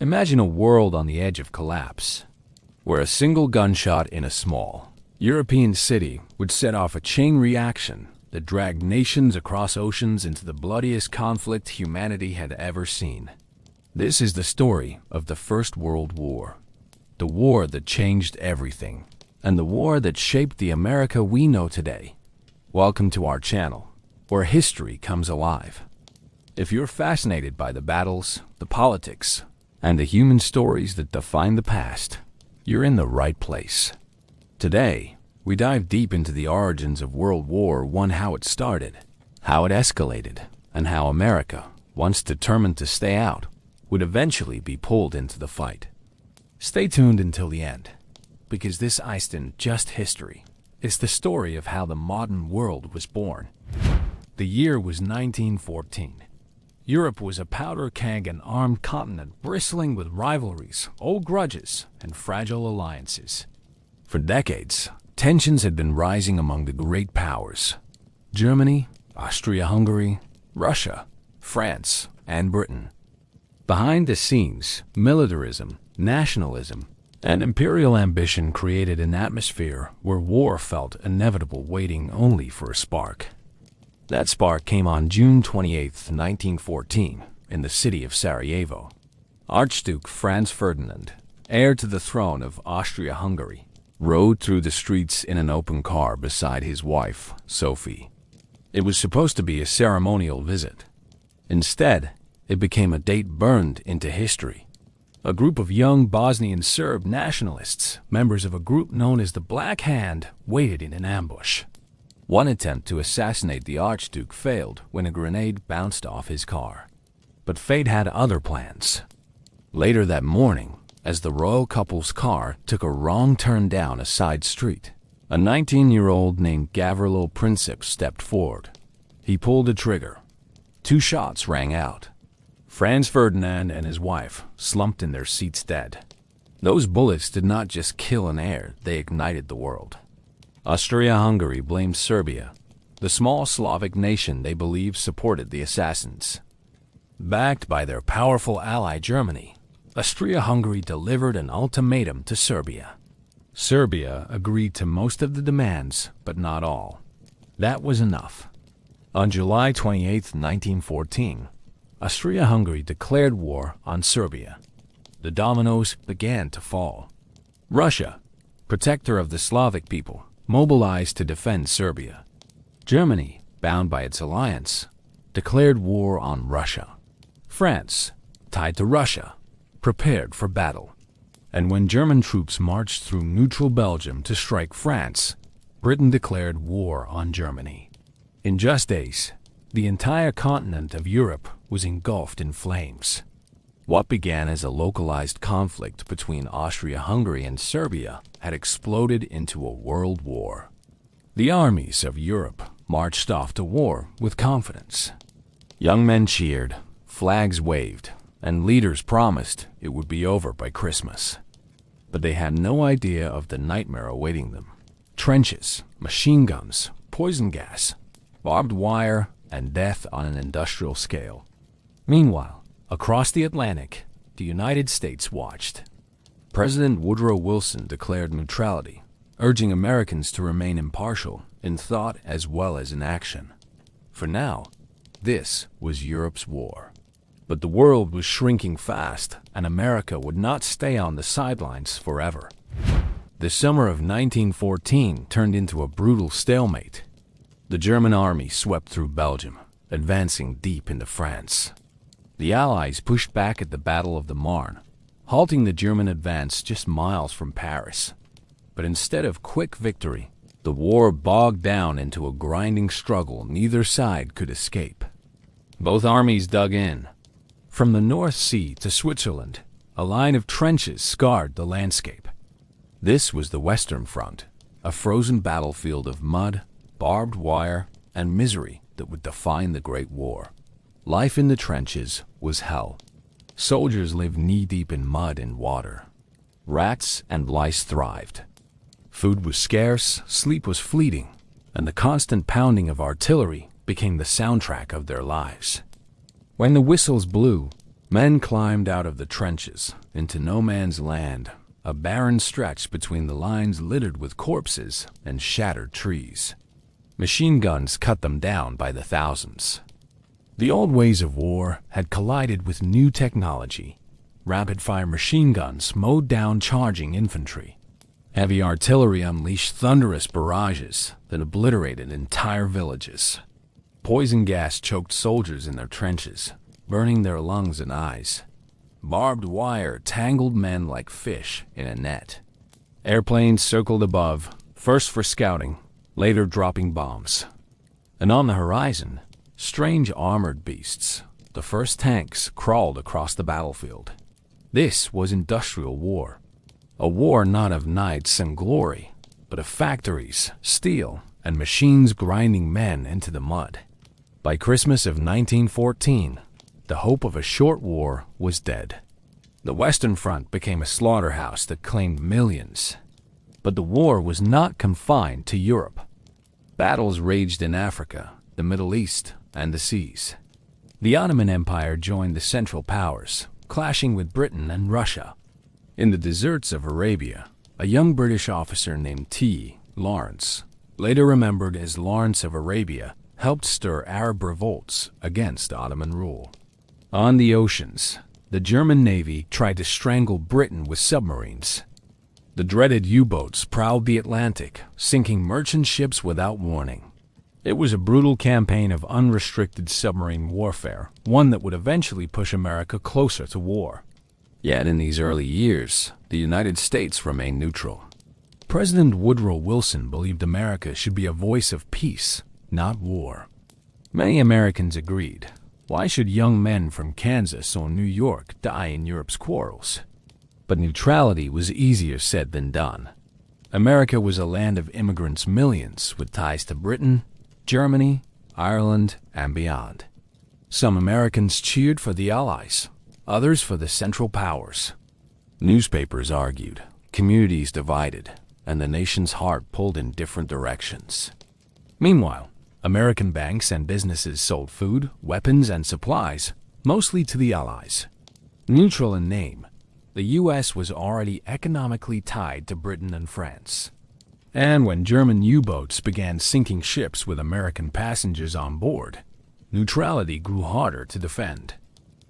Imagine a world on the edge of collapse, where a single gunshot in a small European city would set off a chain reaction that dragged nations across oceans into the bloodiest conflict humanity had ever seen. This is the story of the First World War, the war that changed everything, and the war that shaped the America we know today. Welcome to our channel, where history comes alive. If you're fascinated by the battles, the politics, and the human stories that define the past, you're in the right place. Today, we dive deep into the origins of World War I, how it started, how it escalated, and how America, once determined to stay out, would eventually be pulled into the fight. Stay tuned until the end, because this isn't just history. It's the story of how the modern world was born. The year was 1914. Europe was a powder keg and armed continent bristling with rivalries, old grudges, and fragile alliances. For decades, tensions had been rising among the great powers: Germany, Austria-Hungary, Russia, France, and Britain. Behind the scenes, militarism, nationalism, and imperial ambition created an atmosphere where war felt inevitable, waiting only for a spark. That spark came on June 28, 1914, in the city of Sarajevo. Archduke Franz Ferdinand, heir to the throne of Austria-Hungary, rode through the streets in an open car beside his wife, Sophie. It was supposed to be a ceremonial visit. Instead, it became a date burned into history. A group of young Bosnian Serb nationalists, members of a group known as the Black Hand, waited in an ambush. One attempt to assassinate the Archduke failed when a grenade bounced off his car. But fate had other plans. Later that morning, as the royal couple's car took a wrong turn down a side street, a 19-year-old named Gavrilo Princip stepped forward. He pulled a trigger. 2 shots rang out. Franz Ferdinand and his wife slumped in their seats dead. Those bullets did not just kill an heir, they ignited the world. Austria-Hungary blamed Serbia, the small Slavic nation they believed supported the assassins. Backed by their powerful ally Germany, Austria-Hungary delivered an ultimatum to Serbia. Serbia agreed to most of the demands, but not all. That was enough. On July 28, 1914, Austria-Hungary declared war on Serbia. The dominoes began to fall. Russia, protector of the Slavic people, mobilized to defend Serbia. Germany, bound by its alliance, declared war on Russia. France, tied to Russia, prepared for battle. And when German troops marched through neutral Belgium to strike France, Britain declared war on Germany. In just days, the entire continent of Europe was engulfed in flames. What began as a localized conflict between Austria-Hungary and Serbia had exploded into a world war. The armies of Europe marched off to war with confidence. Young men cheered, flags waved, and leaders promised it would be over by Christmas. But they had no idea of the nightmare awaiting them. Trenches, machine guns, poison gas, barbed wire, and death on an industrial scale. Meanwhile, across the Atlantic, the United States watched. President Woodrow Wilson declared neutrality, urging Americans to remain impartial in thought as well as in action. For now, this was Europe's war. But the world was shrinking fast, and America would not stay on the sidelines forever. The summer of 1914 turned into a brutal stalemate. The German army swept through Belgium, advancing deep into France. The Allies pushed back at the Battle of the Marne, halting the German advance just miles from Paris. But instead of quick victory, the war bogged down into a grinding struggle neither side could escape. Both armies dug in. From the North Sea to Switzerland, a line of trenches scarred the landscape. This was the Western Front, a frozen battlefield of mud, barbed wire, and misery that would define the Great War. Life in the trenches was hell. Soldiers lived knee-deep in mud and water. Rats and lice thrived. Food was scarce, sleep was fleeting, and the constant pounding of artillery became the soundtrack of their lives. When the whistles blew, Men climbed out of the trenches into no man's land, a barren stretch between the lines littered with corpses and shattered trees. Machine guns cut them down by the thousands. The old ways of war had collided with new technology. Rapid-fire machine guns mowed down charging infantry. Heavy artillery unleashed thunderous barrages that obliterated entire villages. Poison gas choked soldiers in their trenches, burning their lungs and eyes. Barbed wire tangled men like fish in a net. Airplanes circled above, first for scouting, later dropping bombs. And on the horizon, strange armored beasts, the first tanks, crawled across the battlefield. This was industrial war. A war not of knights and glory, but of factories, steel, and machines grinding men into the mud. By Christmas of 1914, the hope of a short war was dead. The Western Front became a slaughterhouse that claimed millions. But the war was not confined to Europe. Battles raged in Africa, the Middle East, and the seas. The Ottoman Empire joined the Central Powers, clashing with Britain and Russia. In the deserts of Arabia, a young British officer named T. Lawrence, later remembered as Lawrence of Arabia, helped stir Arab revolts against Ottoman rule. On the oceans, the German Navy tried to strangle Britain with submarines. The dreaded U-boats prowled the Atlantic, sinking merchant ships without warning. It was a brutal campaign of unrestricted submarine warfare, one that would eventually push America closer to war. Yet in these early years, the United States remained neutral. President Woodrow Wilson believed America should be a voice of peace, not war. Many Americans agreed. Why should young men from Kansas or New York die in Europe's quarrels? But neutrality was easier said than done. America was a land of immigrants, millions with ties to Britain, Germany, Ireland, and beyond. Some Americans cheered for the Allies, others for the Central Powers. Newspapers argued, communities divided, and the nation's heart pulled in different directions. Meanwhile, American banks and businesses sold food, weapons, and supplies, mostly to the Allies. Neutral in name, the U.S. was already economically tied to Britain and France. And when German U-boats began sinking ships with American passengers on board, neutrality grew harder to defend.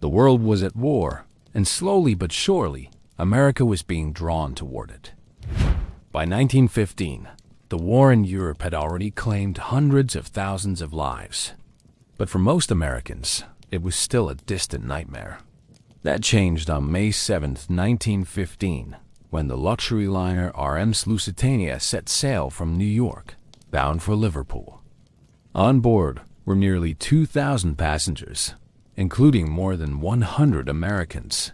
The world was at war, and slowly but surely, America was being drawn toward it. By 1915, the war in Europe had already claimed hundreds of thousands of lives. But for most Americans, it was still a distant nightmare. That changed on May 7, 1915, when the luxury liner RMS Lusitania set sail from New York, bound for Liverpool. On board were nearly 2,000 passengers, including more than 100 Americans.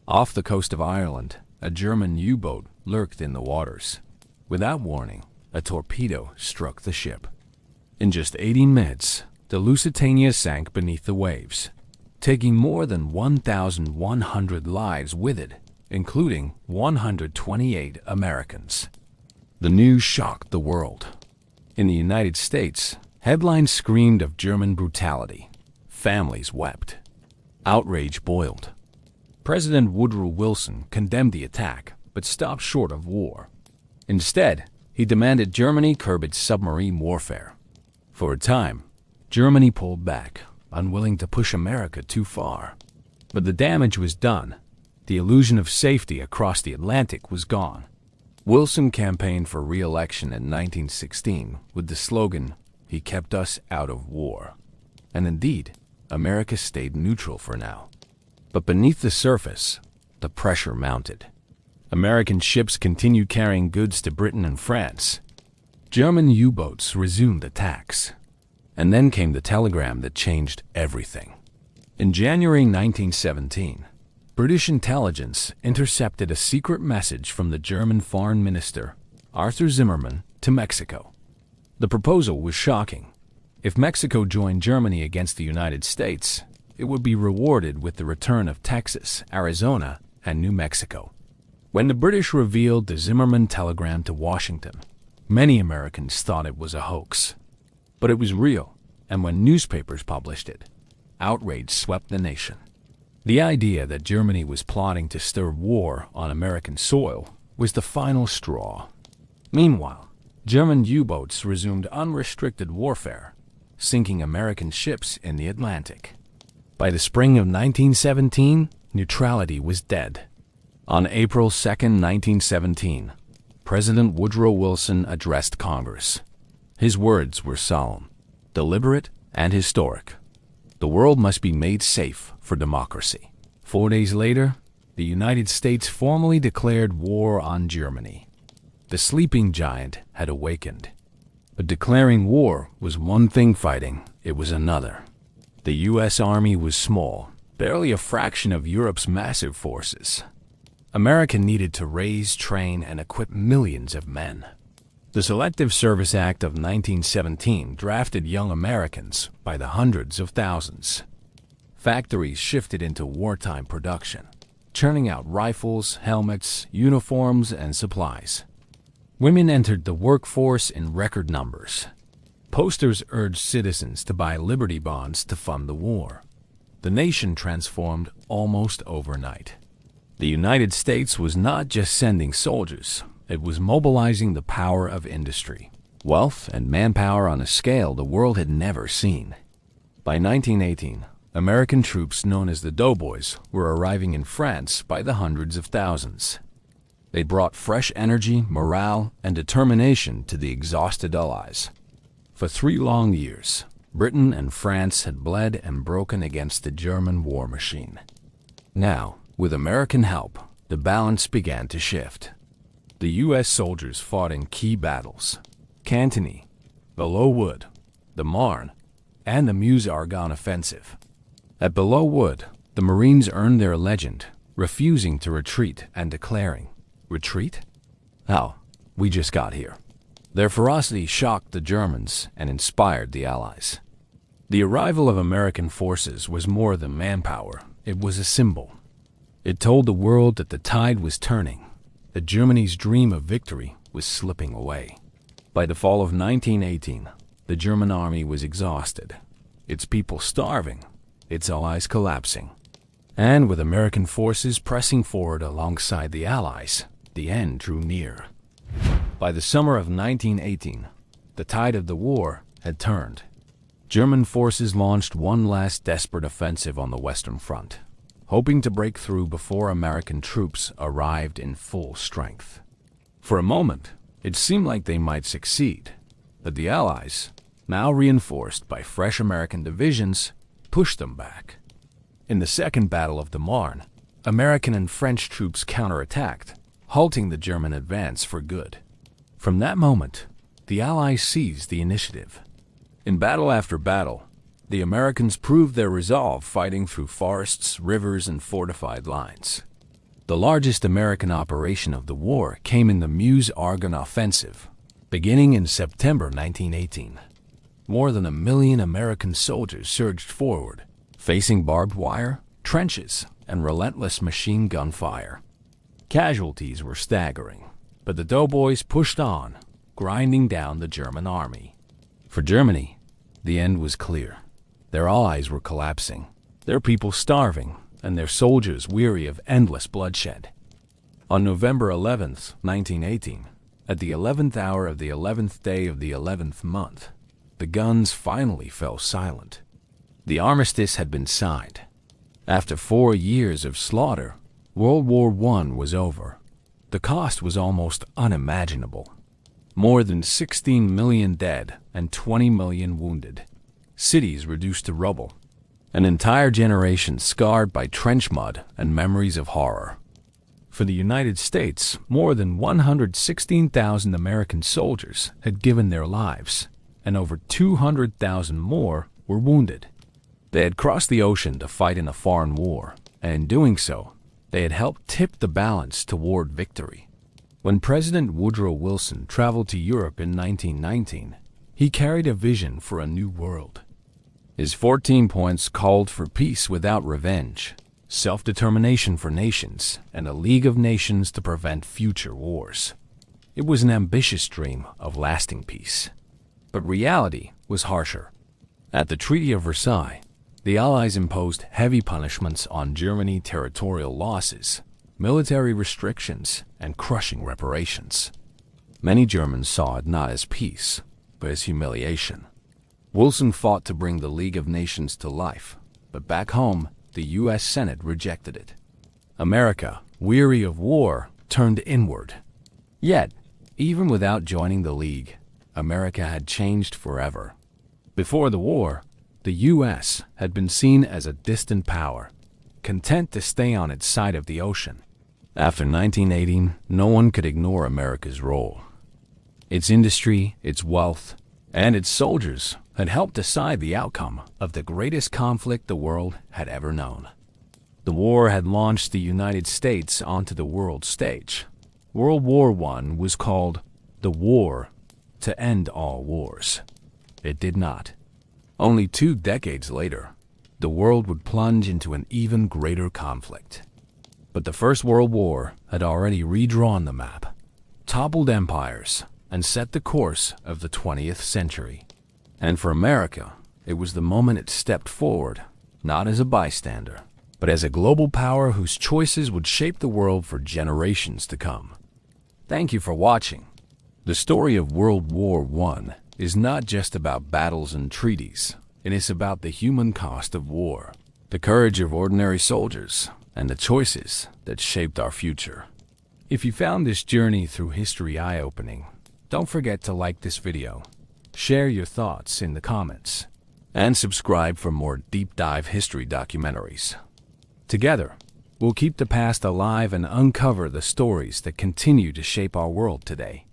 Off the coast of Ireland, a German U-boat lurked in the waters. Without warning, a torpedo struck the ship. In just 18 minutes, the Lusitania sank beneath the waves, taking more than 1,100 lives with it, including 128 Americans. The news shocked the world. In the United States, headlines screamed of German brutality. Families wept. Outrage boiled. President Woodrow Wilson condemned the attack, but stopped short of war. Instead, he demanded Germany curb its submarine warfare. For a time, Germany pulled back, unwilling to push America too far. But the damage was done. The illusion of safety across the Atlantic was gone. Wilson campaigned for re-election in 1916 with the slogan, "He kept us out of war." And indeed, America stayed neutral for now. But beneath the surface, the pressure mounted. American ships continued carrying goods to Britain and France. German U-boats resumed attacks. And then came the telegram that changed everything. In January 1917, British intelligence intercepted a secret message from the German Foreign Minister, Arthur Zimmermann, to Mexico. The proposal was shocking. If Mexico joined Germany against the United States, it would be rewarded with the return of Texas, Arizona, and New Mexico. When the British revealed the Zimmermann telegram to Washington, many Americans thought it was a hoax. But it was real, and when newspapers published it, outrage swept the nation. The idea that Germany was plotting to stir war on American soil was the final straw. Meanwhile, German U-boats resumed unrestricted warfare, sinking American ships in the Atlantic. By the spring of 1917, neutrality was dead. On April 2, 1917, President Woodrow Wilson addressed Congress. His words were solemn, deliberate, and historic. The world must be made safe for democracy. 4 days later, the United States formally declared war on Germany. The sleeping giant had awakened. But declaring war was one thing, fighting it was another. The U.S. Army was small, barely a fraction of Europe's massive forces. America needed to raise, train, and equip millions of men. The Selective Service Act of 1917 drafted young Americans by the hundreds of thousands. Factories shifted into wartime production, churning out rifles, helmets, uniforms, and supplies. Women entered the workforce in record numbers. Posters urged citizens to buy Liberty bonds to fund the war. The nation transformed almost overnight. The United States was not just sending soldiers, it was mobilizing the power of industry, wealth, and manpower on a scale the world had never seen. By 1918, American troops known as the Doughboys were arriving in France by the hundreds of thousands. They brought fresh energy, morale, and determination to the exhausted Allies. For 3 long years, Britain and France had bled and broken against the German war machine. Now, with American help, the balance began to shift. The U.S. soldiers fought in key battles: Cantigny, Belleau Wood, the Marne, and the Meuse-Argonne offensive. At Belleau Wood, the Marines earned their legend, refusing to retreat and declaring, "Retreat? How? We just got here." Their ferocity shocked the Germans and inspired the Allies. The arrival of American forces was more than manpower, it was a symbol. It told the world that the tide was turning, that Germany's dream of victory was slipping away. By the fall of 1918, the German army was exhausted, its people starving, its allies collapsing. And with American forces pressing forward alongside the Allies, the end drew near. By the summer of 1918, the tide of the war had turned. German forces launched one last desperate offensive on the Western Front, hoping to break through before American troops arrived in full strength. For a moment, it seemed like they might succeed, but the Allies, now reinforced by fresh American divisions, pushed them back. In the Second Battle of the Marne, American and French troops counterattacked, halting the German advance for good. From that moment, the Allies seized the initiative. In battle after battle, the Americans proved their resolve, fighting through forests, rivers, and fortified lines. The largest American operation of the war came in the Meuse-Argonne offensive, beginning in September 1918. More than 1 million American soldiers surged forward, facing barbed wire, trenches, and relentless machine gun fire. Casualties were staggering, but the Doughboys pushed on, grinding down the German army. For Germany, the end was clear. Their allies were collapsing, their people starving, and their soldiers weary of endless bloodshed. On November 11, 1918, at the 11th hour of the 11th day of the 11th month, the guns finally fell silent. The armistice had been signed. After 4 years of slaughter, World War I was over. The cost was almost unimaginable. More than 16 million dead and 20 million wounded. Cities reduced to rubble. An entire generation scarred by trench mud and memories of horror. For the United States, more than 116,000 American soldiers had given their lives, and over 200,000 more were wounded. They had crossed the ocean to fight in a foreign war, and in doing so, they had helped tip the balance toward victory. When President Woodrow Wilson traveled to Europe in 1919, he carried a vision for a new world. His 14 points called for peace without revenge, self-determination for nations, and a League of Nations to prevent future wars. It was an ambitious dream of lasting peace. But reality was harsher. At the Treaty of Versailles, The Allies imposed heavy punishments on Germany, territorial losses, military restrictions, and crushing reparations. Many Germans saw it not as peace, but as humiliation. Wilson fought to bring the League of Nations to life, but back home, the U.S. Senate rejected it. America, weary of war, turned inward. Yet, even without joining the League, America had changed forever. Before the war, the U.S. had been seen as a distant power, content to stay on its side of the ocean. After 1918, no one could ignore America's role. Its industry, its wealth, and its soldiers had helped decide the outcome of the greatest conflict the world had ever known. The war had launched the United States onto the world stage. World War I was called the War to End All Wars. It did not. Only 2 decades later, the world would plunge into an even greater conflict. But the First World War had already redrawn the map, toppled empires, and set the course of the 20th century. And for America, it was the moment it stepped forward, not as a bystander, but as a global power whose choices would shape the world for generations to come. Thank you for watching. The story of World War I is not just about battles and treaties. It is about the human cost of war, the courage of ordinary soldiers, and the choices that shaped our future. If you found this journey through history eye-opening, don't forget to like this video, share your thoughts in the comments, and subscribe for more deep-dive history documentaries. Together, we'll keep the past alive and uncover the stories that continue to shape our world today.